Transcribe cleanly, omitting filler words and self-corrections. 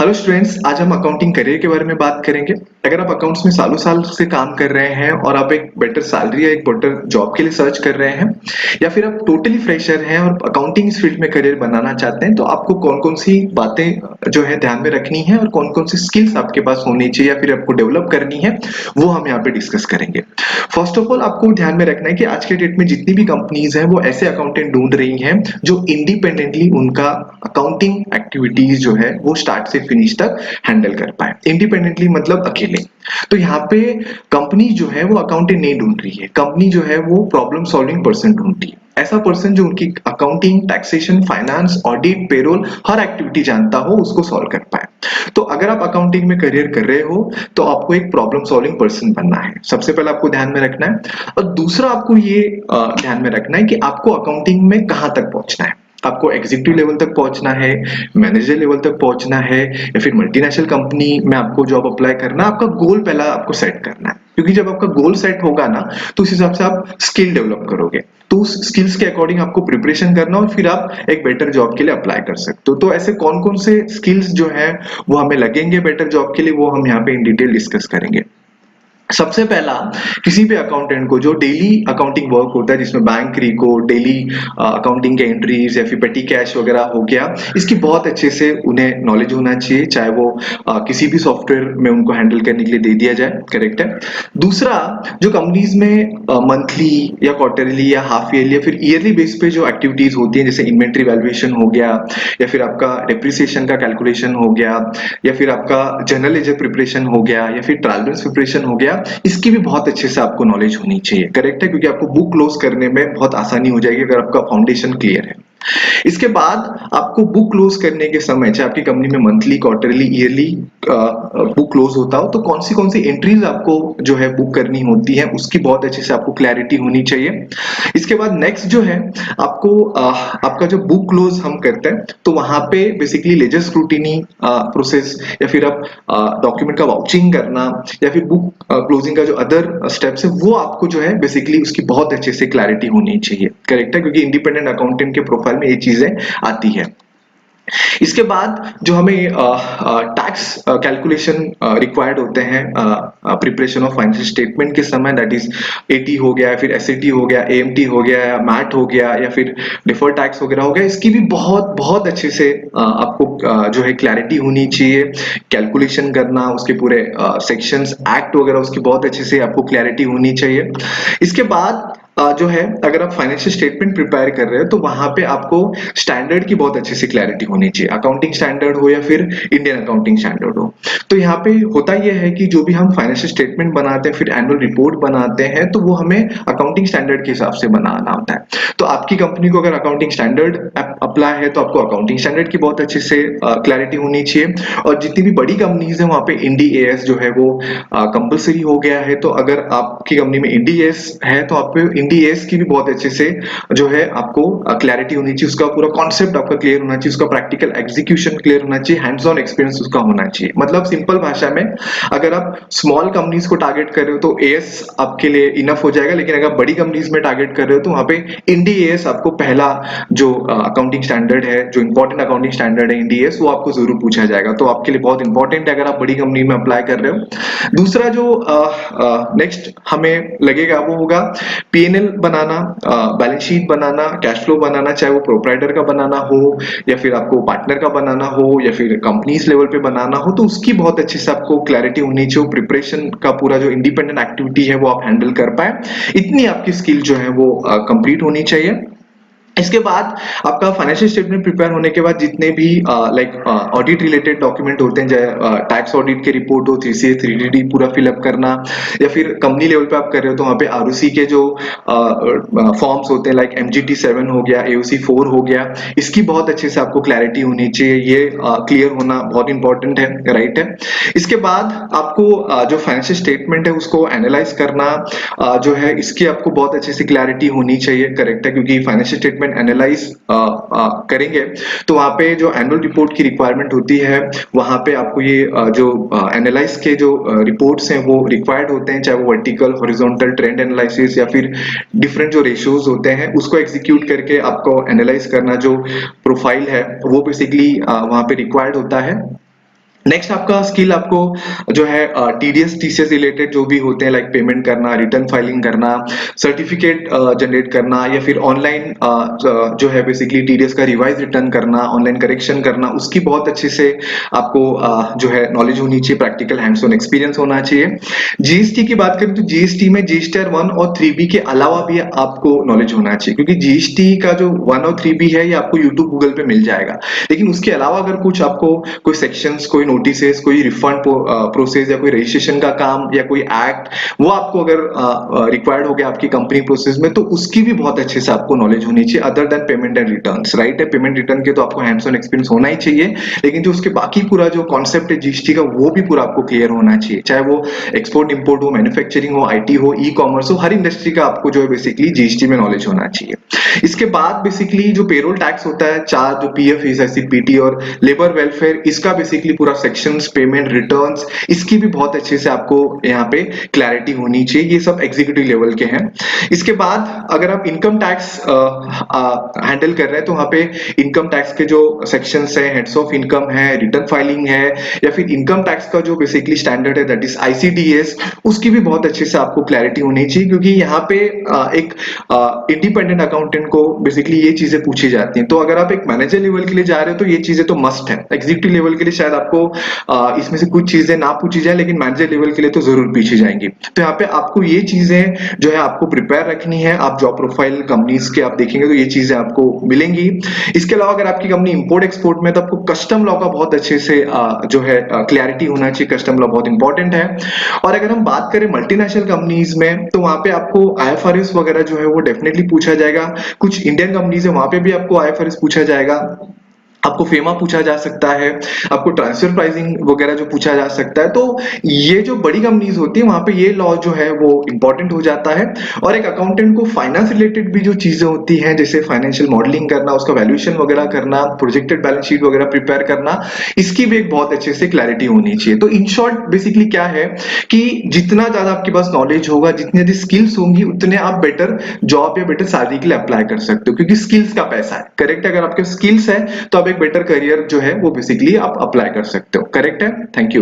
Hello students, आज हम accounting career के बारे में बात करेंगे। अगर आप अकाउंट्स में सालों साल से काम कर रहे हैं और आप एक बेटर सैलरी या एक बेटर जॉब के लिए सर्च कर रहे हैं, या फिर आप टोटली फ्रेशर हैं और अकाउंटिंग इस फील्ड में करियर बनाना चाहते हैं, तो आपको कौन कौन सी बातें जो है ध्यान में रखनी है और कौन कौन सी स्किल्स आपके पास होनी चाहिए या फिर आपको डेवलप करनी है, वो हम यहाँ पे डिस्कस करेंगे। फर्स्ट ऑफ ऑल आपको ध्यान में रखना है कि आज के डेट में जितनी भी कंपनीज हैं वो ऐसे अकाउंटेंट ढूंढ रही हैं जो इंडिपेंडेंटली उनका अकाउंटिंग एक्टिविटीज जो है वो स्टार्ट से फिनिश तक हैंडल कर पाए। इंडिपेंडेंटली मतलब अकेले। तो यहाँ पे कंपनी जो है वो अकाउंटेंट नहीं ढूंढ रही है, कंपनी जो है वो प्रॉब्लम सॉल्विंग पर्सन ढूंढ रही है। ऐसा पर्सन जो उनकी accounting, taxation, finance, audit, payroll हर एक्टिविटी जानता हो, उसको सॉल्व कर पाए। तो अगर आप अकाउंटिंग में करियर कर रहे हो तो आपको एक प्रॉब्लम सॉल्विंग पर्सन बनना है, सबसे पहले आपको ध्यान में रखना है। और दूसरा आपको ये ध्यान में रखना है कि आपको अकाउंटिंग में कहाँ तक पहुंचना है। आपको एग्जीक्यूटिव लेवल तक पहुंचना है, मैनेजर लेवल तक पहुंचना है, या फिर मल्टीनेशनल कंपनी में आपको जॉब अप्लाई करना है। आपका गोल पहला आपको सेट करना है, क्योंकि जब आपका गोल सेट होगा ना तो उस हिसाब से आप स्किल डेवलप करोगे। तो उस स्किल्स के अकॉर्डिंग आपको प्रिपरेशन करना और फिर आप एक बेटर जॉब के लिए अप्लाई कर सकते हो। तो ऐसे कौन कौन से स्किल्स जो है वो हमें लगेंगे बेटर जॉब के लिए, वो हम यहाँ पे इन डिटेल डिस्कस करेंगे। सबसे पहला, किसी भी अकाउंटेंट को जो डेली अकाउंटिंग वर्क होता है जिसमें बैंक रिकॉर्ड, डेली अकाउंटिंग के एंट्रीज या फिर पेटी कैश वगैरह हो गया, इसकी बहुत अच्छे से उन्हें नॉलेज होना चाहिए, चाहे वो किसी भी सॉफ्टवेयर में उनको हैंडल करने के लिए दे दिया जाए। करेक्ट है। दूसरा, जो कंपनीज में मंथली या क्वार्टरली या हाफ ईयरली या फिर ईयरली बेस पे जो एक्टिविटीज होती हैं, जैसे इन्वेंट्री वैल्यूएशन हो गया, या फिर आपका डेप्रिसिएशन का कैलकुलेशन हो गया, या फिर आपका जनरल लेजर प्रिपरेशन हो गया, या फिर ट्रायल बैलेंस प्रिपरेशन हो गया, इसकी भी बहुत अच्छे से आपको नॉलेज होनी चाहिए। करेक्ट है, क्योंकि आपको बुक क्लोज करने में बहुत आसानी हो जाएगी अगर आपका फाउंडेशन क्लियर है। इसके बाद आपको बुक क्लोज करने के समय, चाहे आपकी कंपनी में monthly, quarterly, yearly book close होता हो, तो कौन सी एंट्रीज आपको जो है बुक करनी होती है, उसकी बहुत अच्छे से आपको क्लैरिटी होनी चाहिए। इसके बाद नेक्स्ट जो है, आपको आपका जो बुक क्लोज हम करते हैं तो वहां पे बेसिकली लेजर स्क्रूटिनी प्रोसेस, या फिर आप डॉक्यूमेंट का वाउचिंग करना, या फिर बुक क्लोजिंग का जो अदर स्टेप्स है, वो आपको जो है बेसिकली उसकी बहुत अच्छे से क्लैरिटी होनी चाहिए। करेक्ट है, क्योंकि इंडिपेंडेंट अकाउंटेंट के प्रोफाइल में ये चीजें आती है। इसके बाद जो हमें टैक्स कैलकुलेशन रिक्वायर्ड होते हैं प्रिपरेशन ऑफ फाइनेंशियल स्टेटमेंट के समय, दैट इज एटी हो गया, फिर एसएटी हो गया, एएमटी हो गया, या मैट हो गया, या फिर डिफर्ड टैक्स वगैरह हो गया, इसकी भी बहुत बहुत अच्छे से आपको जो है क्लैरिटी होनी चाहिए। कैलकुलेशन करना, उसके पूरे सेक्शंस, एक्ट वगैरह, उसकी बहुत अच्छे से आपको क्लैरिटी होनी चाहिए। इसके बाद जो है, अगर आप फाइनेंशियल स्टेटमेंट प्रिपेयर कर रहे हो तो वहां पे आपको स्टैंडर्ड की बहुत अच्छे से क्लैरिटी होनी चाहिए, अकाउंटिंग स्टैंडर्ड हो या फिर इंडियन अकाउंटिंग स्टैंडर्ड हो। तो यहाँ पे होता यह है कि जो भी हम फाइनेंशियल स्टेटमेंट बनाते हैं, फिर एनुअल रिपोर्ट बनाते हैं, तो वो हमें अकाउंटिंग स्टैंडर्ड के हिसाब से बनाना होता है। तो आपकी कंपनी को अगर अकाउंटिंग स्टैंडर्ड अप्लाई है तो आपको अकाउंटिंग स्टैंडर्ड की बहुत अच्छे से क्लैरिटी होनी चाहिए। और जितनी भी बड़ी कंपनीज है वहां पे इंडी एएस जो है वो कंपलसरी हो गया है। तो अगर आपकी कंपनी में इंडी एएस है तो आप इंडी एएस की भी बहुत अच्छे से जो है आपको क्लैरिटी होनी चाहिए, उसका पूरा कॉन्सेप्ट आपका क्लियर होना चाहिए, उसका प्रैक्टिकल एग्जीक्यूशन क्लियर होना चाहिए, हैंड्स ऑन एक्सपीरियंस उसका होना चाहिए। मतलब सिंपल भाषा में, अगर आप स्मॉल कंपनीज को टारगेट कर रहे हो तो एएस आपके लिए इनफ हो जाएगा, लेकिन अगर बड़ी कंपनीज में टारगेट कर रहे हो तो वहां पे इंडी एएस आपको पहला जो अकाउंटिंग स्टैंडर्ड है, जो इंपॉर्टेंट अकाउंटिंग स्टैंडर्ड है इंडी एएस, वो आपको जरूर पूछा जाएगा। तो आपके लिए बहुत इंपॉर्टेंट है अगर आप बड़ी कंपनी में अप्लाई कर रहे हो। दूसरा जो नेक्स्ट हमें लगेगा वो होगा पीएनएल बनाना, बैलेंस शीट बनाना, कैश फ्लो बनाना, चाहे वो प्रोप्राइटर का बनाना हो या फिर आपको पार्टनर का बनाना हो या फिर कंपनीज लेवल पे बनाना हो, तो उसकी बहुत अच्छे से आपको क्लैरिटी होनी चाहिए। प्रिपरेशन का पूरा जो इंडिपेंडेंट एक्टिविटी है वो आप हैंडल कर पाए, इतनी आपकी स्किल जो है वो कंप्लीट होनी चाहिए। इसके बाद आपका फाइनेंशियल स्टेटमेंट प्रिपेयर होने के बाद जितने भी लाइक ऑडिट रिलेटेड डॉक्यूमेंट होते हैं, चाहे टैक्स ऑडिट की रिपोर्ट हो, 3CA 3DD पूरा फिलअप करना, या फिर कंपनी लेवल पे आप कर रहे हो तो वहां पे आरओसी के जो फॉर्म्स होते हैं, लाइक एमजीटी 7 हो गया, एओसी 4 हो गया, इसकी बहुत अच्छे से आपको क्लैरिटी होनी चाहिए। ये क्लियर होना बहुत इंपॉर्टेंट है, राइट है। इसके बाद आपको जो फाइनेंशियल स्टेटमेंट है उसको एनालाइज करना जो है, इसकी आपको बहुत अच्छे से क्लैरिटी होनी चाहिए। करेक्ट है, क्योंकि फाइनेंशियल स्टेटमेंट एनालाइज करेंगे तो वहां पे जो एनुअल रिपोर्ट की रिक्वायरमेंट होती है, वहां पे आपको ये जो एनालाइज के जो रिपोर्ट्स हैं वो रिक्वायर्ड होते हैं, चाहे वो वर्टिकल, हॉरिजॉन्टल, ट्रेंड एनालिसिस या फिर डिफरेंट जो रेशियोज होते हैं उसको एग्जीक्यूट करके आपको एनालाइज करना, जो प्रोफाइल है वो बेसिकली वहां पे रिक्वायर्ड होता है। नेक्स्ट आपका स्किल आपको जो है टीडीएस टीसीएस रिलेटेड जो भी होते हैं, लाइक पेमेंट करना, रिटर्न फाइलिंग करना, सर्टिफिकेट जनरेट करना, या फिर ऑनलाइन जो है बेसिकली टीडीएस का रिवाइज रिटर्न करना, ऑनलाइन करेक्शन करना, उसकी बहुत अच्छे से आपको जो है नॉलेज होनी चाहिए, प्रैक्टिकल हैंड्स ऑन एक्सपीरियंस होना चाहिए। जीएसटी की बात करें तो जीएसटी में जीएसटीआर 1 और 3B के अलावा भी आपको नॉलेज होना चाहिए, क्योंकि जीएसटी का जो 1 और 3B है ये आपको यूट्यूब गूगल पे मिल जाएगा, लेकिन उसके अलावा अगर कुछ आपको कोई सेक्शंस, कोई नोटिसेस, कोई रिफंड प्रोसेस या कोई रजिस्ट्रेशन का काम या कोई एक्ट, वो आपको अगर रिक्वायर्ड हो गया आपकी कंपनी प्रोसेस में, तो उसकी भी बहुत अच्छे से आपको नॉलेज होनी चाहिए, other than payment and returns, right है। पेमेंट रिटर्न के तो आपको हैंड्स ऑन एक्सपीरियंस होना ही चाहिए, लेकिन जो उसके बाकी पूरा जो कॉन्सेप्ट है जीएसटी का, वो भी पूरा आपको क्लियर होना चाहिए, चाहे वो एक्सपोर्ट इंपोर्ट हो, मैन्युफैक्चरिंग हो, आईटी हो, ई कॉमर्स हो, हर इंडस्ट्री का आपको जो है बेसिकली जीएसटी में नॉलेज होना चाहिए। इसके बाद बेसिकली जो पेरोल टैक्स होता है, चार जो पीएफ, ईएसआईसी, पीटी और लेबर वेलफेयर, इसका बेसिकली पूरा सेक्शंस, पेमेंट, रिटर्न्स, इसकी भी बहुत अच्छे से आपको यहाँ पे क्लैरिटी होनी चाहिए। ये सब एग्जीक्यूटिव लेवल के हैं। इसके बाद अगर आप इनकम टैक्स हैंडल कर रहे हैं, तो वहां पे इनकम टैक्स के जो सेक्शंस है, हेड्स ऑफ इनकम है, रिटर्न फाइलिंग है, या फिर इनकम टैक्स का जो बेसिकली स्टैंडर्ड है, दैट इज आईसीडीएस, उसकी भी बहुत अच्छे से आपको क्लैरिटी होनी चाहिए, क्योंकि यहाँ पे एक इंडिपेंडेंट अकाउंटेंट को बेसिकली ये चीजें पूछी जाती हैं। तो अगर आप एक मैनेजर लेवल के लिए जा रहे हो तो ये चीजें तो मस्ट है। एग्जीक्यूटिव लेवल के लिए शायद आपको इसमें से कुछ चीजें ना पूछी जाए, लेकिन मैनेजर लेवल के लिए तो जरूर पूछी जाएंगी। तो यहाँ पे आपको ये चीजें जो है आपको प्रिपेयर रखनी है। आप जॉब प्रोफाइल कंपनीज के आप देखेंगे तो ये चीजें आपको मिलेंगी। इसके अलावा अगर आपकी कंपनी इंपोर्ट एक्सपोर्ट में, तो आपको कस्टम लॉ का बहुत अच्छे से जो है क्लैरिटी होना चाहिए। कस्टम लॉ बहुत इंपॉर्टेंट है। और अगर हम बात करें मल्टीनेशनल कंपनीज में, तो वहां पे आपको आईएफआरएस वगैरह जो है वो डेफिनेटली पूछा जाएगा। कुछ इंडियन कंपनीज है, वहां पे भी आपको आईएफआरएस पूछा जाएगा। आपको फेमा पूछा जा सकता है, आपको ट्रांसफर प्राइसिंग वगैरह जो पूछा जा सकता है। तो ये जो बड़ी कंपनीज होती है, वहां पे ये लॉ जो है वो इंपॉर्टेंट हो जाता है। और एक अकाउंटेंट को फाइनेंस रिलेटेड भी जो चीजें होती हैं, जैसे फाइनेंशियल मॉडलिंग करना, उसका वैल्यूएशन वगैरह करना, प्रोजेक्टेड बैलेंस शीट वगैरह प्रिपेयर करना, इसकी भी एक बहुत अच्छे से क्लैरिटी होनी चाहिए। तो इन शॉर्ट बेसिकली क्या है कि जितना ज्यादा आपके पास नॉलेज होगा, जितनी ज्यादा स्किल्स होंगी, उतने आप बेटर जॉब या बेटर सैलरी के लिए अप्लाई कर सकते हो, क्योंकि स्किल्स का पैसा है। करेक्ट है। अगर आपके स्किल्स है तो आप एक बेटर करियर जो है वो बेसिकली आप अप्लाई कर सकते हो। करेक्ट है। Thank you.